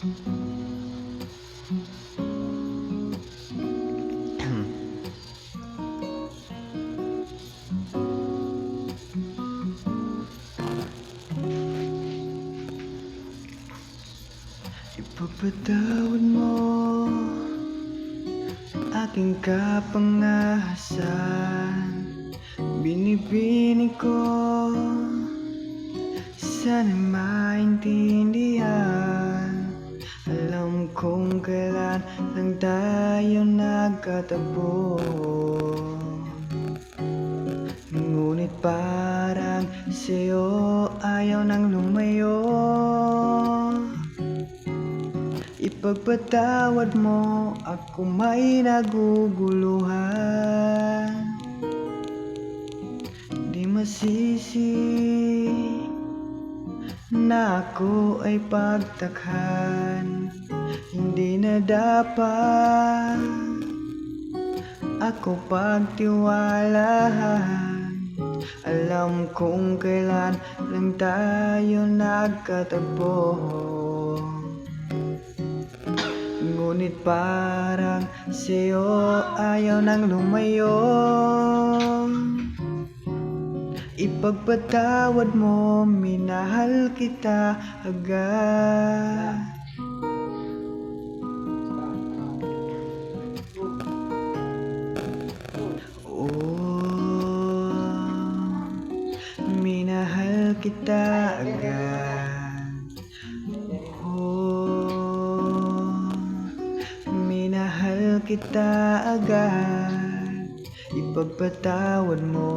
Ipagpatawad mo aking kapangahasan. Binibining ko, sana maintindihan. Alam kong kailan lang tayo nagkatagpo, ngunit parang sa'yo ayaw nang lumayo. Ipagpatawad mo, ako may naguguluhan. Di masisi na ako ay pagtakhan. Hindi na dapat ako pagtiwalaan. Alam kong kailan lang tayo nagkatagpo, ngunit parang sa'yo ayaw nang lumayo. Ipagpatawad mo, minahal kita agad. Oh, minahal kita agad. Oh, minahal kita agad. Ipagpatawad mo.